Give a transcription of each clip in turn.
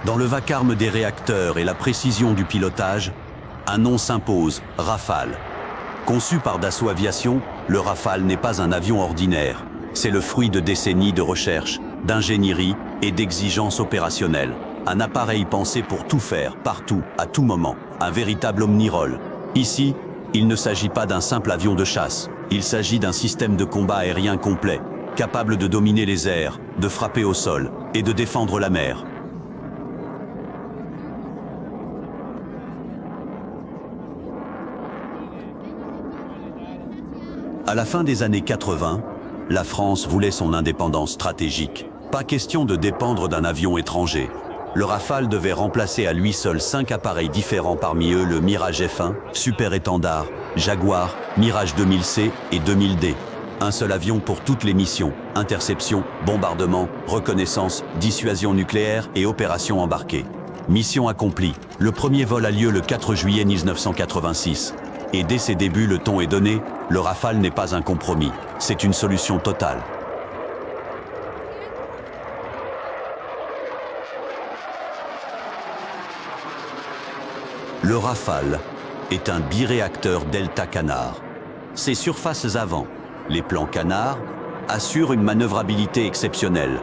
Dans le vacarme des réacteurs et la précision du pilotage, un nom s'impose, Rafale. Conçu par Dassault Aviation, le Rafale n'est pas un avion ordinaire. C'est le fruit de décennies de recherche, d'ingénierie et d'exigences opérationnelles. Un appareil pensé pour tout faire, partout, à tout moment. Un véritable omnirôle. Ici, il ne s'agit pas d'un simple avion de chasse. Il s'agit d'un système de combat aérien complet, capable de dominer les airs, de frapper au sol et de défendre la mer. À la fin des années 80, la France voulait son indépendance stratégique. Pas question de dépendre d'un avion étranger. Le Rafale devait remplacer à lui seul 5 appareils différents, parmi eux le Mirage F1, Super Étendard, Jaguar, Mirage 2000C et 2000D. Un seul avion pour toutes les missions, interception, bombardement, reconnaissance, dissuasion nucléaire et opérations embarquées. Mission accomplie. Le premier vol a lieu le 4 juillet 1986. Et dès ses débuts, le ton est donné, le Rafale n'est pas un compromis, c'est une solution totale. Le Rafale est un biréacteur Delta Canard. Ses surfaces avant, les plans Canard, assurent une manœuvrabilité exceptionnelle,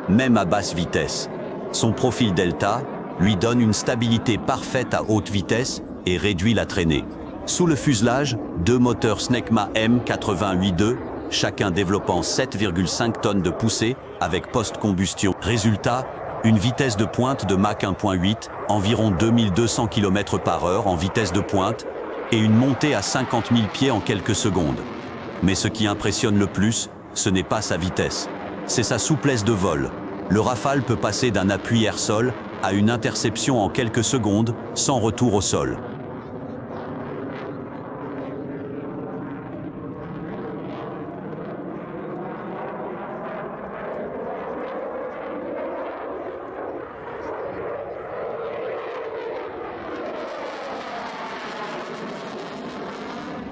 même à basse vitesse. Son profil Delta lui donne une stabilité parfaite à haute vitesse et réduit la traînée. Sous le fuselage, 2 moteurs Snecma M88-2, chacun développant 7,5 tonnes de poussée avec post-combustion. Résultat, une vitesse de pointe de Mach 1.8, environ 2200 km/h en vitesse de pointe, et une montée à 50 000 pieds en quelques secondes. Mais ce qui impressionne le plus, ce n'est pas sa vitesse, c'est sa souplesse de vol. Le Rafale peut passer d'un appui air-sol à une interception en quelques secondes, sans retour au sol.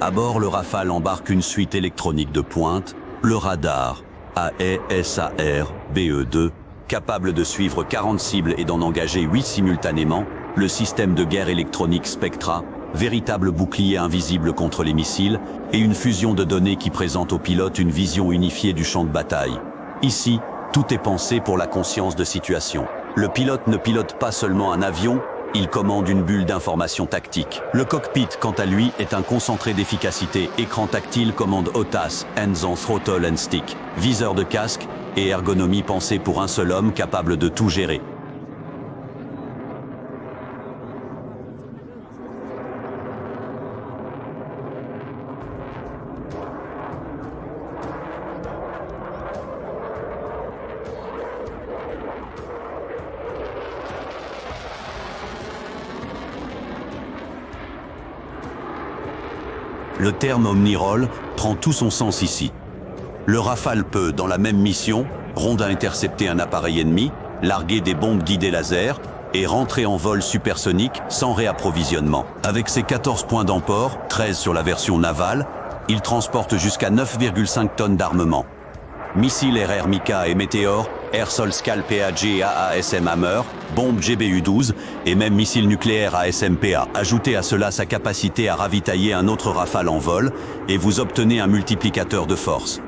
À bord, le Rafale embarque une suite électronique de pointe, le radar AESAR-BE2, capable de suivre 40 cibles et d'en engager 8 simultanément, le système de guerre électronique Spectra, véritable bouclier invisible contre les missiles, et une fusion de données qui présente au pilote une vision unifiée du champ de bataille. Ici, tout est pensé pour la conscience de situation. Le pilote ne pilote pas seulement un avion, il commande une bulle d'information tactique. Le cockpit, quant à lui, est un concentré d'efficacité. Écran tactile, commande OTAS, Hands on Throttle and Stick, viseur de casque et ergonomie pensée pour un seul homme capable de tout gérer. Le terme omnirôle prend tout son sens ici. Le Rafale peut, dans la même mission, rondin intercepter un appareil ennemi, larguer des bombes guidées laser et rentrer en vol supersonique sans réapprovisionnement. Avec ses 14 points d'emport, 13 sur la version navale, il transporte jusqu'à 9,5 tonnes d'armement. Missiles RR Mika et Météor, Air-Sol Scalp PAG et AASM Hammer, bombes GBU-12 et même missiles nucléaires ASMPA. Ajoutez à cela sa capacité à ravitailler un autre Rafale en vol et vous obtenez un multiplicateur de force.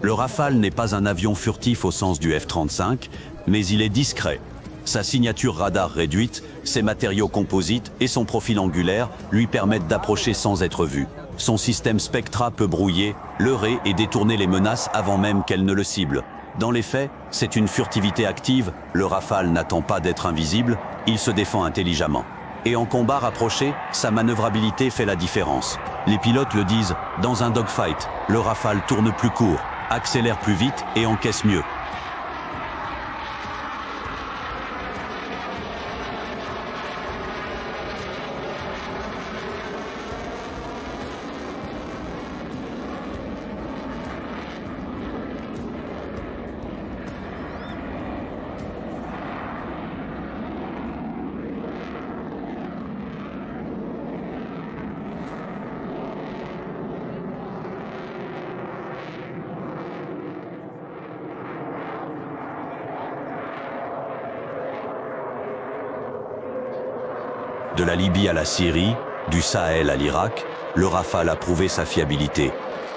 Le Rafale n'est pas un avion furtif au sens du F-35, mais il est discret. Sa signature radar réduite, ses matériaux composites et son profil angulaire lui permettent d'approcher sans être vu. Son système Spectra peut brouiller, leurrer et détourner les menaces avant même qu'elles ne le ciblent. Dans les faits, c'est une furtivité active, le Rafale n'attend pas d'être invisible, il se défend intelligemment. Et en combat rapproché, sa manœuvrabilité fait la différence. Les pilotes le disent, dans un dogfight, le Rafale tourne plus court, accélère plus vite et encaisse mieux. De la Libye à la Syrie, du Sahel à l'Irak, le Rafale a prouvé sa fiabilité.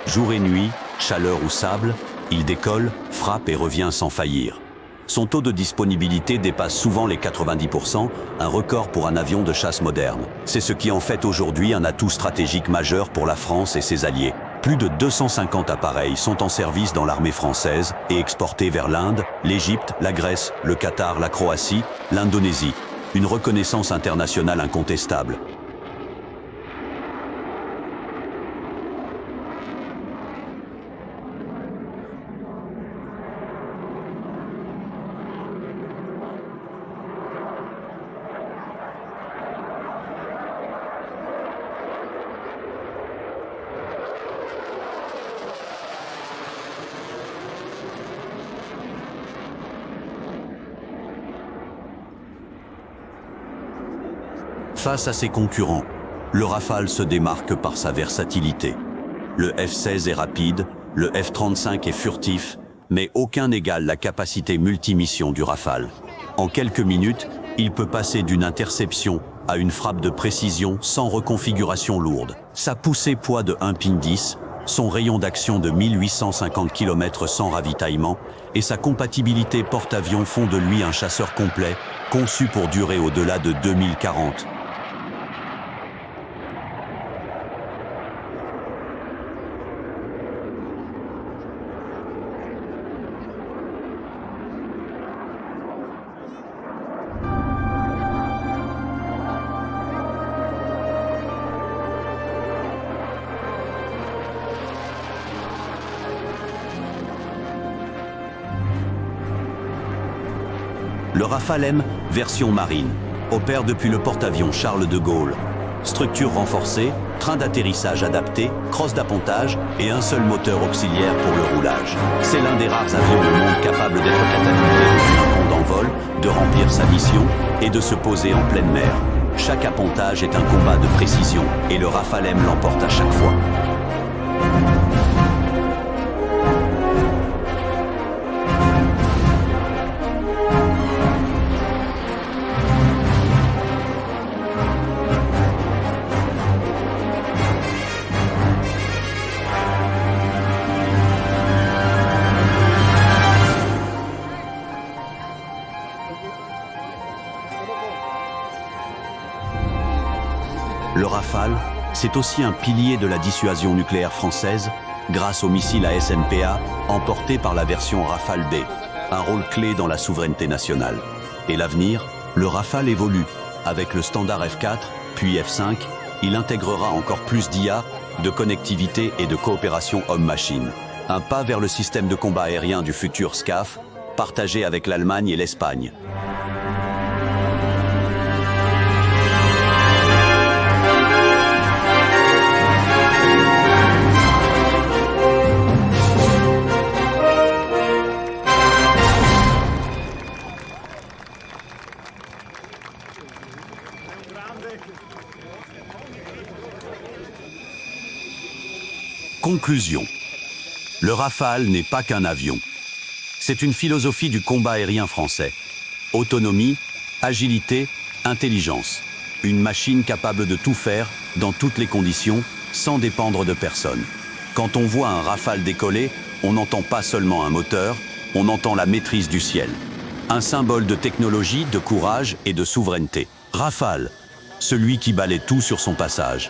Jour et nuit, chaleur ou sable, il décolle, frappe et revient sans faillir. Son taux de disponibilité dépasse souvent les 90%, un record pour un avion de chasse moderne. C'est ce qui en fait aujourd'hui un atout stratégique majeur pour la France et ses alliés. Plus de 250 appareils sont en service dans l'armée française et exportés vers l'Inde, l'Égypte, la Grèce, le Qatar, la Croatie, l'Indonésie. Une reconnaissance internationale incontestable. Face à ses concurrents, le Rafale se démarque par sa versatilité. Le F-16 est rapide, le F-35 est furtif, mais aucun n'égale la capacité multimission du Rafale. En quelques minutes, il peut passer d'une interception à une frappe de précision sans reconfiguration lourde. Sa poussée poids de 1 pin 10, son rayon d'action de 1850 km sans ravitaillement et sa compatibilité porte-avions font de lui un chasseur complet, conçu pour durer au-delà de 2040. Le Rafale M, version marine, opère depuis le porte-avions Charles de Gaulle. Structure renforcée, train d'atterrissage adapté, crosse d'appontage et un seul moteur auxiliaire pour le roulage. C'est l'un des rares avions au monde capable d'être catapulté depuis un pont d'envol, de remplir sa mission et de se poser en pleine mer. Chaque appontage est un combat de précision et le Rafale M l'emporte à chaque fois. Le Rafale, c'est aussi un pilier de la dissuasion nucléaire française grâce au missile à SMPA emporté par la version Rafale B, un rôle clé dans la souveraineté nationale. Et l'avenir, le Rafale évolue. Avec le standard F4, puis F5, il intégrera encore plus d'IA, de connectivité et de coopération homme-machine. Un pas vers le système de combat aérien du futur SCAF, partagé avec l'Allemagne et l'Espagne. Conclusion. Le Rafale n'est pas qu'un avion. C'est une philosophie du combat aérien français. Autonomie, agilité, intelligence. Une machine capable de tout faire, dans toutes les conditions, sans dépendre de personne. Quand on voit un Rafale décoller, on n'entend pas seulement un moteur, on entend la maîtrise du ciel. Un symbole de technologie, de courage et de souveraineté. Rafale, celui qui balaie tout sur son passage.